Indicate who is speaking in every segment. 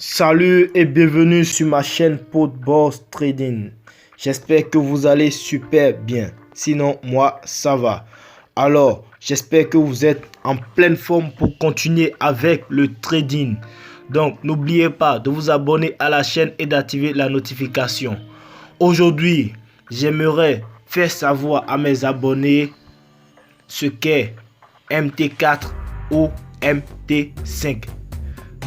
Speaker 1: Salut et bienvenue sur ma chaîne Podboss Trading. J'espère que vous allez super bien. Sinon, moi, ça va. Alors, j'espère que vous êtes en pleine forme pour continuer avec le trading. Donc, n'oubliez pas de vous abonner à la chaîne et d'activer la notification. Aujourd'hui, j'aimerais faire savoir à mes abonnés ce qu'est MT4 ou MT5.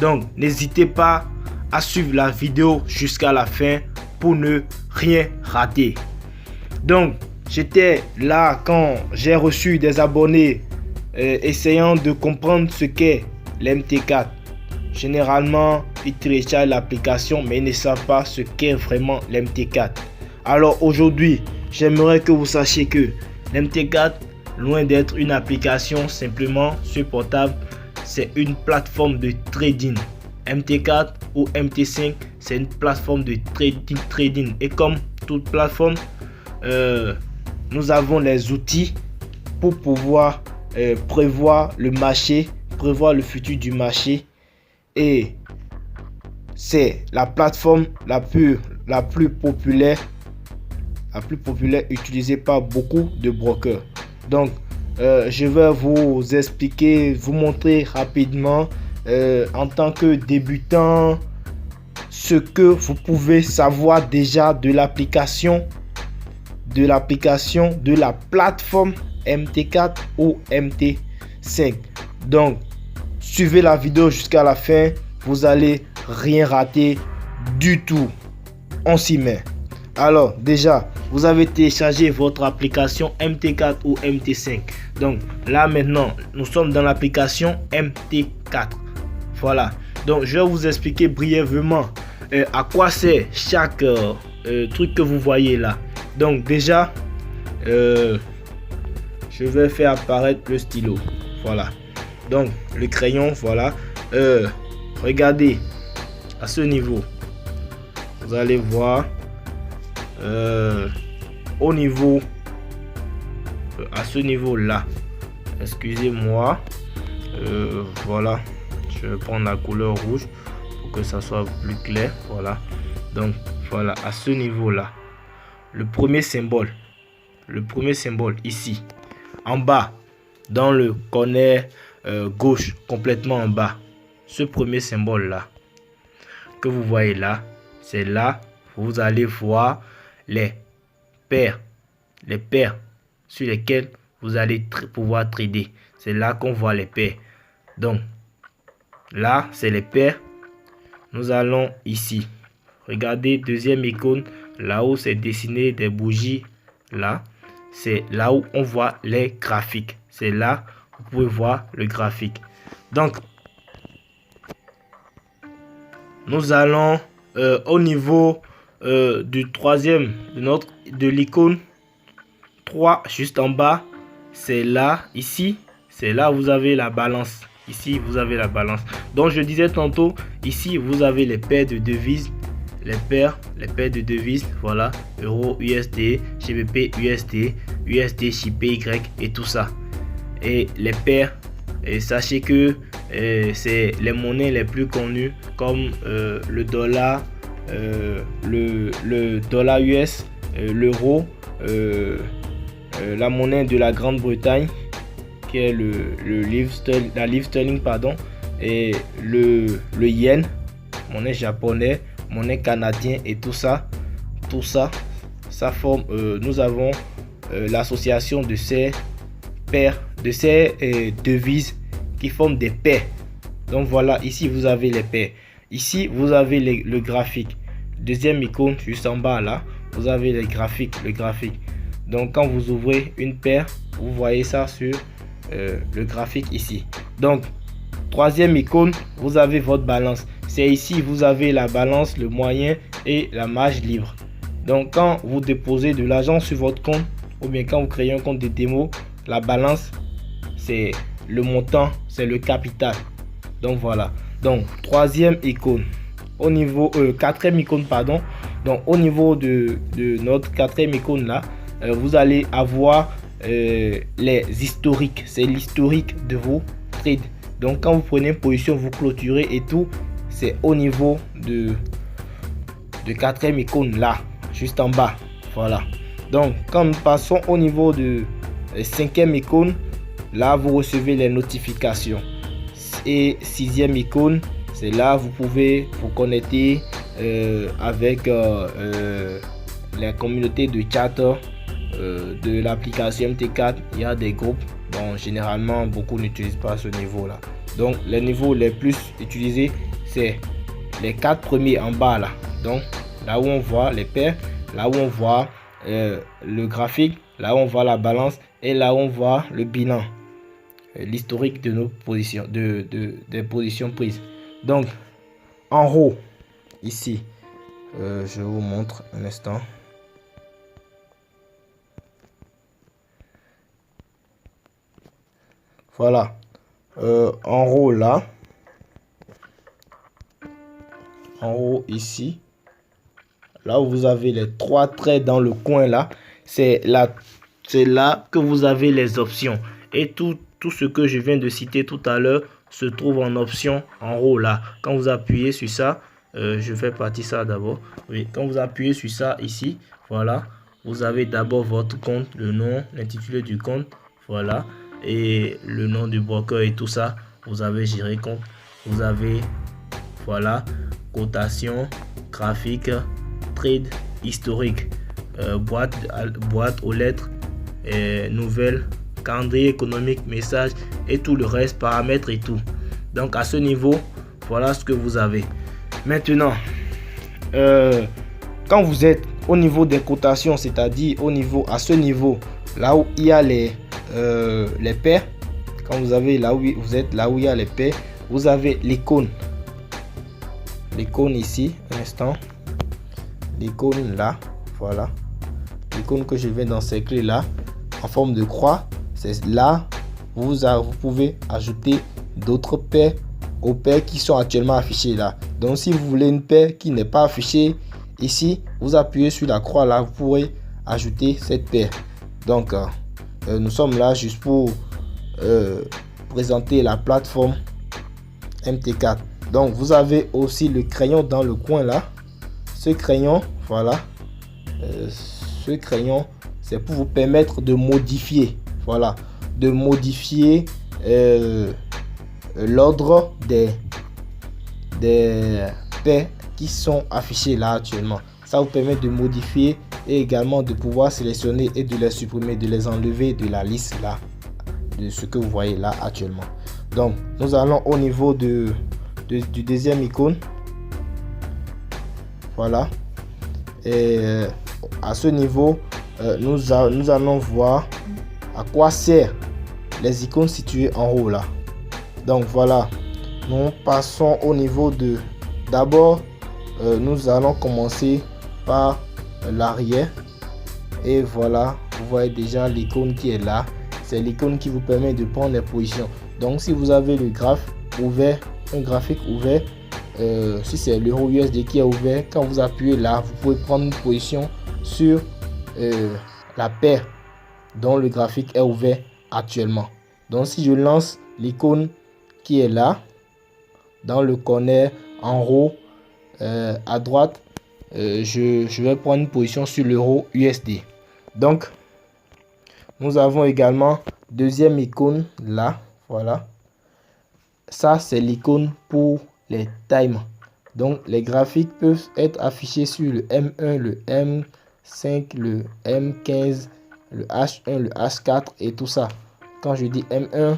Speaker 1: Donc, n'hésitez pas à suivre la vidéo jusqu'à la fin pour ne rien rater. Donc, j'étais là quand j'ai reçu des abonnés essayant de comprendre ce qu'est l'MT4. Généralement, ils téléchargent l'application, mais ils ne savent pas ce qu'est vraiment l'MT4. Alors aujourd'hui, j'aimerais que vous sachiez que l'MT4, loin d'être une application simplement sur portable, c'est une plateforme de trading. MT4 ou MT5, c'est une plateforme de trading. Et comme toute plateforme, nous avons les outils pour pouvoir prévoir le marché, prévoir le futur du marché. Et c'est la plateforme la plus populaire utilisée par beaucoup de brokers. Donc, je vais vous expliquer, vous montrer rapidement en tant que débutant ce que vous pouvez savoir déjà de l'application, de la plateforme MT4 ou MT5. Donc, suivez la vidéo jusqu'à la fin, vous allez rien rater du tout. On s'y met. Alors déjà, vous avez téléchargé votre application MT4 ou MT5. Donc là maintenant, nous sommes dans l'application MT4. Voilà. Donc je vais vous expliquer brièvement à quoi c'est chaque truc que vous voyez là. Donc déjà, je vais faire apparaître le stylo. Voilà. Donc le crayon, voilà. Regardez à ce niveau. Vous allez voir. Au niveau à ce niveau là, excusez-moi, voilà, je vais prendre la couleur rouge pour que ça soit plus clair. Voilà, donc voilà, à ce niveau là, le premier symbole ici en bas dans le corner gauche, complètement en bas, ce premier symbole là que vous voyez là, c'est là vous allez voir les paires sur lesquelles vous allez pouvoir trader. C'est là qu'on voit les paires. Donc là c'est les paires. Nous allons ici, regardez, deuxième icône là-haut, c'est dessiné des bougies. Là c'est là où on voit les graphiques. C'est là vous pouvez voir le graphique. Donc nous allons au niveau du troisième de l'icône 3 juste en bas, c'est là, ici c'est là vous avez la balance. Ici vous avez la balance. Donc je disais tantôt, ici vous avez les paires de devises, les paires de devises, voilà, euro, USD, GBP, USD, USD, JPY et tout ça. Et les paires, et sachez que c'est les monnaies les plus connues comme le dollar, le dollar US, l'euro, la monnaie de la Grande-Bretagne qui est la livre sterling, pardon, et le yen, monnaie japonais, monnaie canadien et tout ça ça forme, nous avons l'association de ces paires, de ces devises qui forment des paires. Donc voilà, ici vous avez les paires. Ici vous avez le graphique. Deuxième icône juste en bas là, vous avez les graphiques, le graphique. Donc quand vous ouvrez une paire, vous voyez ça sur le graphique ici. Donc troisième icône, vous avez votre balance. C'est ici vous avez la balance, le moyen et la marge libre. Donc quand vous déposez de l'argent sur votre compte ou bien quand vous créez un compte de démo, la balance c'est le montant, c'est le capital. Donc voilà. Donc troisième icône. Au niveau quatrième icône, pardon. Donc au niveau de notre quatrième icône là, vous allez avoir les historiques. C'est l'historique de vos trades. Donc quand vous prenez une position, vous clôturez et tout, c'est au niveau de quatrième icône là, juste en bas. Voilà. Donc, quand nous passons au niveau de cinquième icône, là, vous recevez les notifications. Et sixième icône, c'est là vous pouvez vous connecter avec les communautés de chat de l'application MT4. Il y a des groupes. Bon, généralement, beaucoup n'utilisent pas ce niveau-là. Donc, les niveaux les plus utilisés, c'est les 4 premiers en bas là. Donc, là où on voit les paires, là où on voit le graphique, là où on voit la balance et là où on voit le bilan, l'historique de nos positions, des positions prises. Donc, en haut, ici, je vous montre un instant. Voilà. En haut là, en haut ici, là où vous avez les 3 traits dans le coin là, c'est là que vous avez les options. Et tout ce que je viens de citer tout à l'heure se trouve en option en haut là. Quand vous appuyez sur ça, je fais partie ça d'abord. Oui, quand vous appuyez sur ça ici, voilà, vous avez d'abord votre compte, le nom, l'intitulé du compte, voilà, et le nom du broker et tout ça. Vous avez géré compte, vous avez, voilà, cotation, graphique, trade, historique, boîte aux lettres, nouvelles, calendrier économique, message et tout le reste, paramètres et tout. Donc à ce niveau, voilà ce que vous avez. Maintenant, quand vous êtes au niveau des cotations, c'est-à-dire à ce niveau, là où il y a les paires, quand vous avez là où vous êtes, là où il y a les paires, vous avez l'icône. L'icône ici, un instant. L'icône là, voilà. L'icône que je viens d'encercler là, en forme de croix, c'est là vous pouvez ajouter d'autres paires aux paires qui sont actuellement affichées là. Donc si vous voulez une paire qui n'est pas affichée ici, vous appuyez sur la croix là, vous pourrez ajouter cette paire. Donc nous sommes là juste pour présenter la plateforme MT4. Donc vous avez aussi le crayon dans le coin là. Ce crayon, voilà, ce crayon, c'est pour vous permettre de modifier, voilà, de modifier l'ordre des paires qui sont affichées là actuellement. Ça vous permet de modifier et également de pouvoir sélectionner et de les supprimer, de les enlever de la liste là, de ce que vous voyez là actuellement. Donc nous allons au niveau du deuxième icône. Voilà. Et à ce niveau, nous allons voir à quoi servent les icônes situées en haut là. Donc voilà, nous passons au niveau de... D'abord, nous allons commencer par l'arrière. Et voilà, vous voyez déjà l'icône qui est là. C'est l'icône qui vous permet de prendre les positions. Donc si vous avez le graphe ouvert, un graphique ouvert, si c'est l'euro USD qui est ouvert, quand vous appuyez là, vous pouvez prendre une position sur la paire dont le graphique est ouvert actuellement. Donc si je lance l'icône qui est là, dans le corner en haut à droite, je vais prendre une position sur l'euro USD. Donc nous avons également deuxième icône là, voilà. Ça c'est l'icône pour les times. Donc les graphiques peuvent être affichés sur le M1, le M5, le M15, le H1, le H4 et tout ça. Quand je dis M1,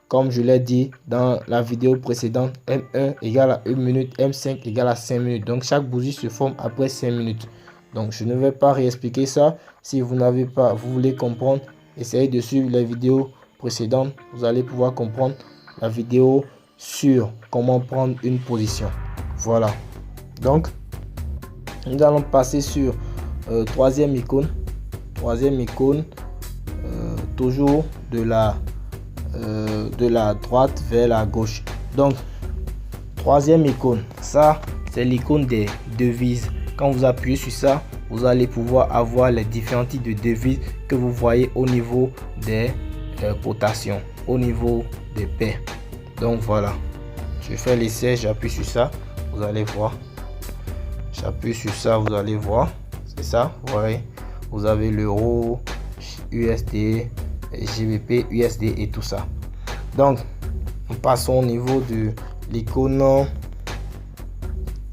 Speaker 1: comme je l'ai dit dans la vidéo précédente, M1 égale à 1 minute, M5 égale à 5 minutes. Donc chaque bougie se forme après 5 minutes. Donc je ne vais pas réexpliquer ça. Si vous voulez comprendre, essayez de suivre les vidéos précédentes. Vous allez pouvoir comprendre la vidéo sur comment prendre une position. Voilà. Donc nous allons passer sur troisième icône. Troisième icône, toujours de la droite vers la gauche. Donc troisième icône, ça c'est l'icône des devises. Quand vous appuyez sur ça, vous allez pouvoir avoir les différents types de devises que vous voyez au niveau des cotations, au niveau des paires. Donc voilà, je fais l'essai, j'appuie sur ça. vous allez voir. J'appuie sur ça, vous allez voir. C'est ça, vous voyez. Vous avez l'euro, USD, GBP, USD et tout ça. Donc, nous passons au niveau de l'icône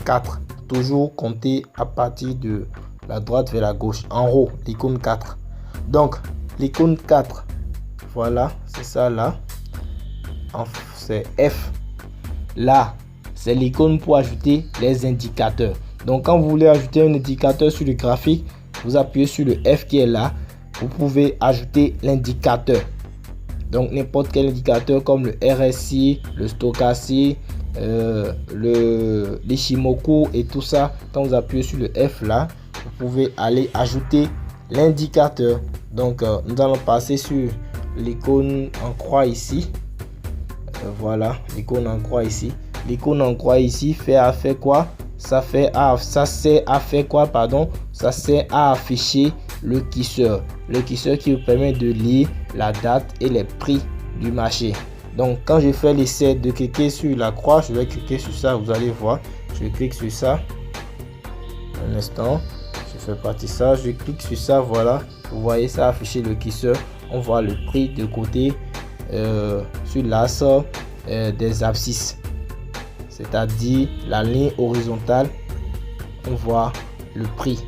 Speaker 1: 4. Toujours compter à partir de la droite vers la gauche. En haut, l'icône 4. Donc, l'icône 4. Voilà, c'est ça là. C'est F. Là, c'est l'icône pour ajouter les indicateurs. Donc, quand vous voulez ajouter un indicateur sur le graphique, vous appuyez sur le F qui est là. Vous pouvez ajouter l'indicateur. Donc, n'importe quel indicateur comme le RSI, le Stochastique, l'Ishimoku et tout ça. Quand vous appuyez sur le F là, vous pouvez aller ajouter l'indicateur. Donc, nous allons passer sur l'icône en croix ici. Voilà, l'icône en croix ici. L'icône en croix ici fait quoi? Ça sert à faire quoi, pardon? Ça sert à afficher le curseur. Le curseur qui vous permet de lire la date et les prix du marché. Donc, quand je fais l'essai de cliquer sur la croix, je vais cliquer sur ça, vous allez voir. Je clique sur ça. Un instant, je fais partie ça. Je clique sur ça, voilà. Vous voyez ça afficher le curseur. On voit le prix de côté sur l'axe des abscisses. C'est-à-dire la ligne horizontale, on voit le prix.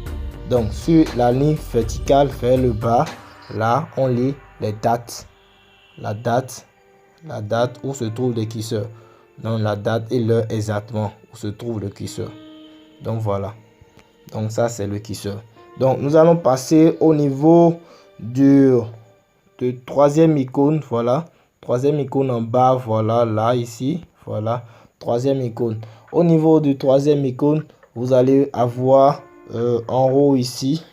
Speaker 1: Donc sur la ligne verticale vers le bas, là on lit les dates. La date où se trouve le curseur. Donc la date et l'heure exactement où se trouve le curseur. Donc voilà. Donc ça c'est le curseur. Donc nous allons passer au niveau de troisième icône. Voilà. Troisième icône en bas. Voilà. Là ici. Voilà. Troisième icône. Au niveau du troisième icône, vous allez avoir en haut ici.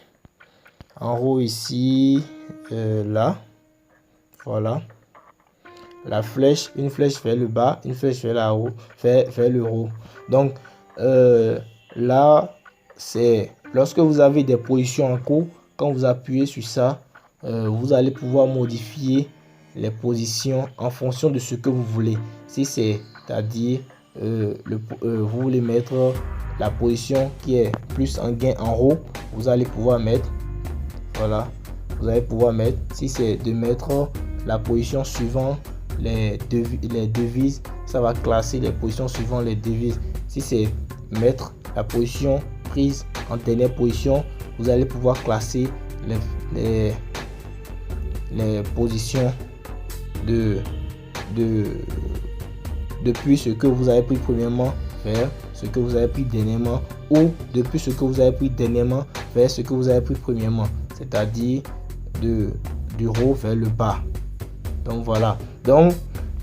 Speaker 1: En haut ici. Là. Voilà. La flèche, une flèche vers le bas, une flèche vers la haut, vers le haut. Donc là, c'est lorsque vous avez des positions en cours, quand vous appuyez sur ça, vous allez pouvoir modifier les positions en fonction de ce que vous voulez. Si c'est-à-dire vous voulez mettre la position qui est plus en gain en haut, vous allez pouvoir mettre, voilà, vous allez pouvoir mettre. Si c'est de mettre la position suivant les devises, ça va classer les positions suivant les devises. Si c'est mettre la position prise en dernière position, vous allez pouvoir classer les positions depuis ce que vous avez pris premièrement vers ce que vous avez pris dernièrement, ou depuis ce que vous avez pris dernièrement vers ce que vous avez pris premièrement, c'est-à-dire du haut vers le bas. Donc voilà. Donc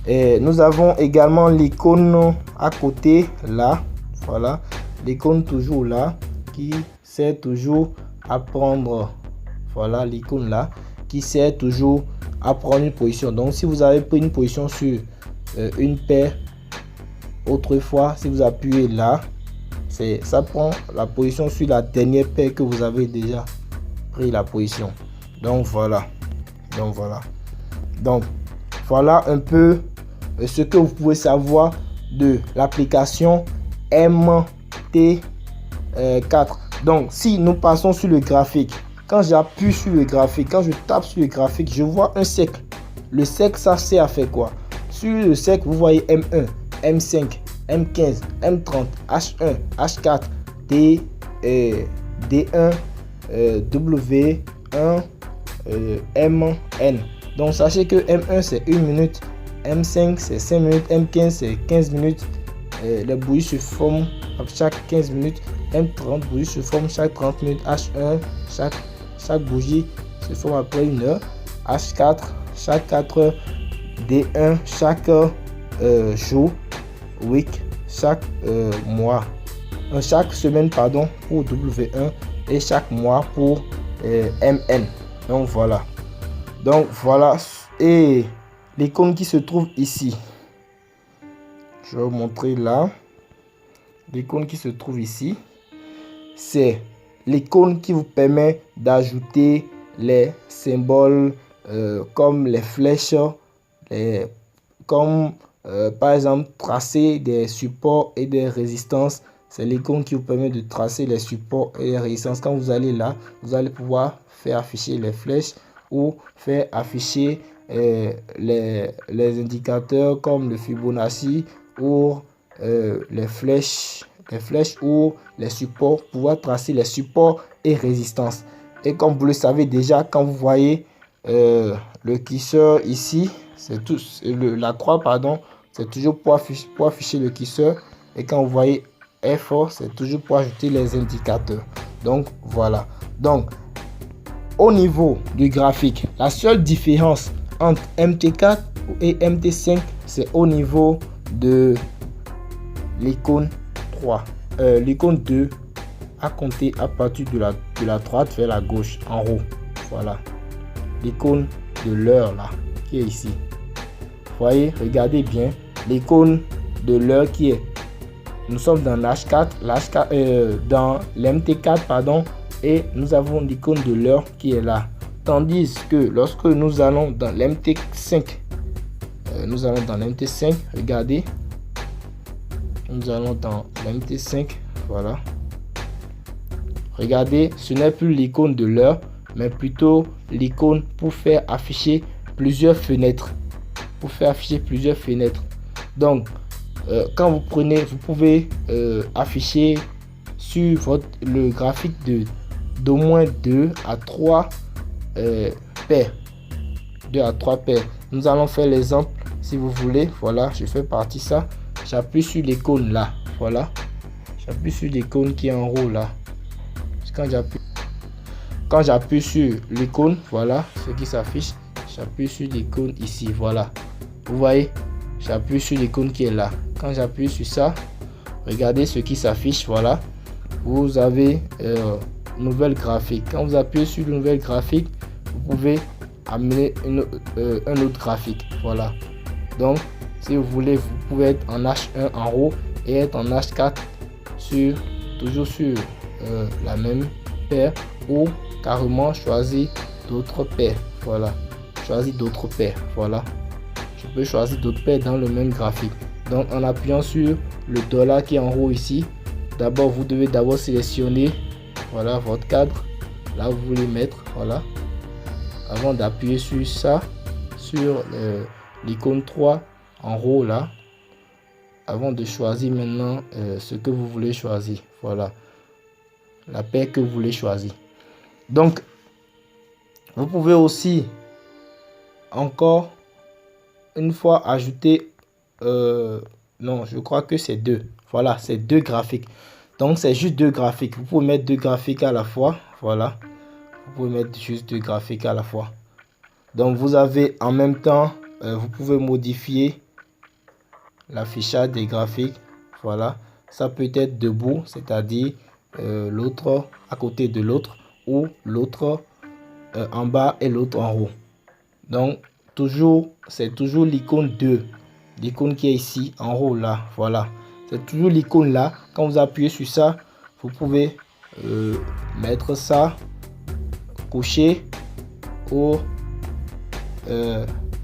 Speaker 1: nous avons également l'icône à côté là. Voilà, l'icône toujours là qui sert toujours à prendre. Voilà l'icône là qui sert toujours à prendre une position. Donc si vous avez pris une position sur une paire autrefois, si vous appuyez là, ça prend la position sur la dernière paire que vous avez déjà pris la position. Donc voilà. Donc voilà un peu ce que vous pouvez savoir de l'application MT4. Donc si nous passons sur le graphique, quand j'appuie sur le graphique, quand je tape sur le graphique, je vois un cercle. Le cercle, ça sert à faire quoi? Sur le cercle, vous voyez M1, M5, M15, M30, H1, H4, D1, W1, MN. Donc sachez que M1 c'est 1 minute, M5 c'est 5 minutes, M15 c'est 15 minutes. Les bougies se forment chaque 15 minutes, M30 bougies se forment chaque 30 minutes, H1 chaque bougie se forme après 1 heure, H4 chaque 4 heures, D1 chaque jour, week chaque mois, chaque semaine pardon pour W1 et chaque mois pour MN. Donc voilà. Et l'icône qui se trouve ici, je vais vous montrer là. L'icône qui se trouve ici, c'est l'icône qui vous permet d'ajouter les symboles comme les flèches, comme par exemple, tracer des supports et des résistances. C'est l'icône qui vous permet de tracer les supports et les résistances. Quand vous allez là, vous allez pouvoir faire afficher les flèches ou faire afficher les indicateurs comme le Fibonacci ou les flèches ou les supports, pouvoir tracer les supports et résistances. Et comme vous le savez déjà, quand vous voyez le curseur ici, c'est tout la croix, pardon, c'est toujours pour afficher le curseur. Et quand vous voyez F4, c'est toujours pour ajouter les indicateurs. Donc voilà. Donc au niveau du graphique, la seule différence entre MT4 et MT5, c'est au niveau de l'icône 3, l'icône 2 à compter à partir de la droite vers la gauche en haut. Voilà l'icône de l'heure là qui est ici. Voyez, regardez bien l'icône de l'heure qui est, nous sommes dans l'H4, dans l'MT4 pardon, et nous avons l'icône de l'heure qui est là. Tandis que lorsque nous allons dans l'MT5, regardez, nous allons dans l'MT5, voilà. Regardez, ce n'est plus l'icône de l'heure, mais plutôt l'icône pour faire afficher plusieurs fenêtres. Donc, quand vous prenez, vous pouvez afficher sur le graphique d'au moins 2 à 3 paires. 2 à 3 paires. Nous allons faire l'exemple si vous voulez. Voilà, je fais partie ça. J'appuie sur l'icône là. Voilà. J'appuie sur l'icône qui est en haut là. Quand j'appuie sur l'icône, voilà ce qui s'affiche. J'appuie sur l'icône ici. Voilà. Vous voyez, j'appuie sur l'icône qui est là. Quand j'appuie sur ça, regardez ce qui s'affiche. Voilà. Vous avez nouvelle graphique. Quand vous appuyez sur une nouvelle graphique, vous pouvez amener un autre graphique. Voilà. Donc, si vous voulez, vous pouvez être en H1 en haut et être en H4 toujours sur la même paire, ou carrément choisir d'autres paires. Voilà. Choisir d'autres paires. Voilà. Je peux choisir d'autres paires dans le même graphique. Donc, en appuyant sur le dollar qui est en haut ici, d'abord, vous devez d'abord sélectionner, voilà, votre cadre. Là, vous voulez mettre, voilà. Avant d'appuyer sur ça, sur l'icône 3 en haut là, avant de choisir maintenant ce que vous voulez choisir. Voilà. La paire que vous voulez choisir. Donc, vous pouvez aussi encore une fois ajouter non, je crois que c'est deux. Voilà, c'est deux graphiques. Donc c'est juste deux graphiques. Vous pouvez mettre deux graphiques à la fois. Voilà, vous pouvez mettre juste deux graphiques à la fois. Donc vous avez en même temps, vous pouvez modifier l'affichage des graphiques. Voilà, ça peut être debout, c'est-à-dire l'autre à côté de l'autre, ou l'autre en bas et l'autre en haut. Donc c'est toujours l'icône 2, l'icône qui est ici en haut là. Voilà, c'est toujours l'icône là. Quand vous appuyez sur ça, vous pouvez mettre ça couché ou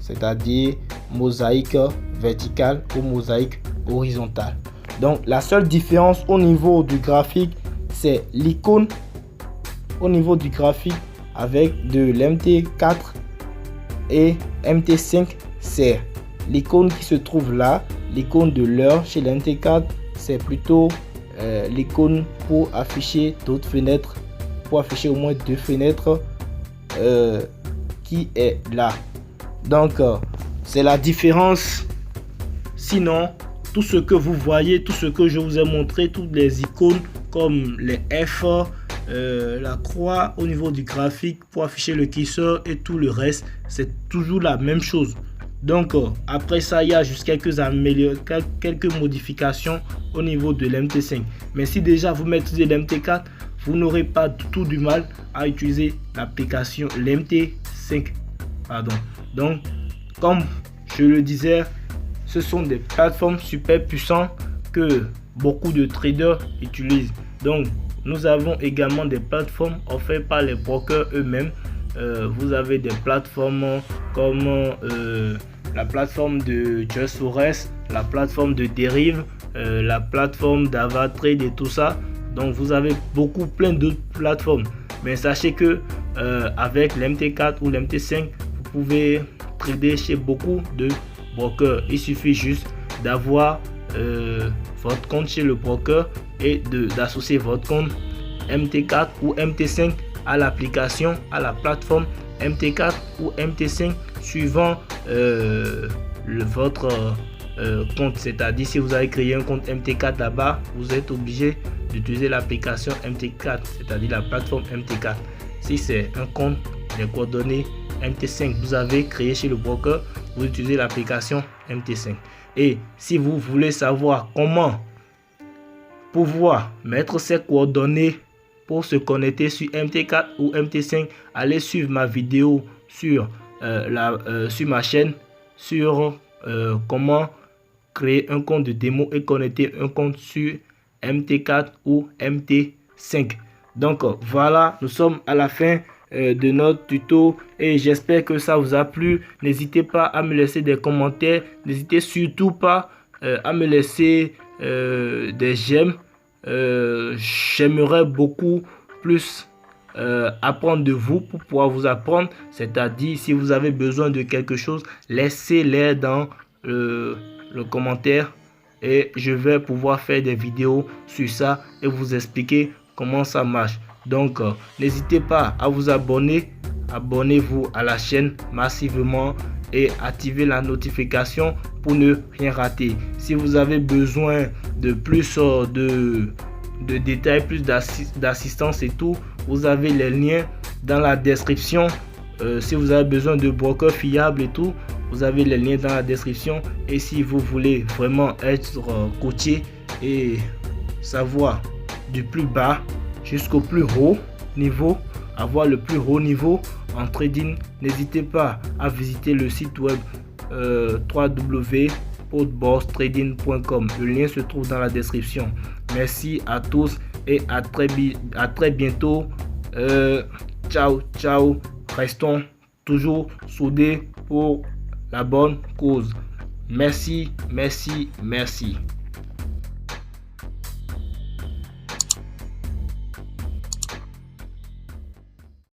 Speaker 1: c'est-à-dire mosaïque verticale ou mosaïque horizontale. Donc la seule différence au niveau du graphique, c'est l'icône au niveau du graphique avec de l'MT4 et MT5, c'est l'icône qui se trouve là, l'icône de l'heure. Chez l'MT4, c'est plutôt l'icône pour afficher d'autres fenêtres, pour afficher au moins deux fenêtres qui est là. Donc c'est la différence. Sinon, tout ce que vous voyez, tout ce que je vous ai montré, toutes les icônes comme les F, la croix au niveau du graphique pour afficher le curseur et tout le reste, c'est toujours la même chose. Donc après ça, il y a juste quelques modifications au niveau de l'MT5. Mais si déjà vous maîtrisez l'MT4, vous n'aurez pas du tout du mal à utiliser l'application l'MT5. Pardon. Donc, comme je le disais, ce sont des plateformes super puissantes que beaucoup de traders utilisent. Donc, nous avons également des plateformes offertes par les brokers eux-mêmes. Vous avez des plateformes comme la plateforme de Just Forex, la plateforme de Derive, la plateforme d'Avatrade et tout ça. Donc vous avez plein d'autres plateformes. Mais sachez que avec l'MT4 ou l'MT5, vous pouvez trader chez beaucoup de brokers. Il suffit juste d'avoir votre compte chez le broker et d'associer votre compte MT4 ou MT5 à l'application, à la plateforme MT4 ou MT5 suivant votre compte. C'est-à-dire, si vous avez créé un compte MT4 là-bas, vous êtes obligé d'utiliser l'application MT4, c'est-à-dire la plateforme MT4. Si c'est un compte, les coordonnées MT5 vous avez créé chez le broker, vous utilisez l'application MT5. Et si vous voulez savoir comment pouvoir mettre ces coordonnées pour se connecter sur MT4 ou MT5, allez suivre ma vidéo sur ma chaîne sur comment créer un compte de démo et connecter un compte sur MT4 ou MT5. Donc voilà, nous sommes à la fin de notre tuto et j'espère que ça vous a plu. N'hésitez pas à me laisser des commentaires, n'hésitez surtout pas à me laisser des j'aime. J'aimerais beaucoup plus apprendre de vous pour pouvoir vous apprendre. C'est-à-dire, si vous avez besoin de quelque chose, laissez-les dans le commentaire et je vais pouvoir faire des vidéos sur ça et vous expliquer comment ça marche. Donc n'hésitez pas à vous abonner, abonnez-vous à la chaîne massivement et activez la notification pour ne rien rater. Si vous avez besoin de plus de détails, plus d'assistance et tout, vous avez les liens dans la description. Si vous avez besoin de brokers fiables et tout, vous avez les liens dans la description. Et si vous voulez vraiment être coaché et savoir du plus bas jusqu'au plus haut niveau, avoir le plus haut niveau en trading, n'hésitez pas à visiter le site web www.podboursetrading.com. Le lien se trouve dans la description. Merci à tous et à très bientôt. Ciao, ciao. Restons toujours soudés pour la bonne cause. Merci, merci, merci.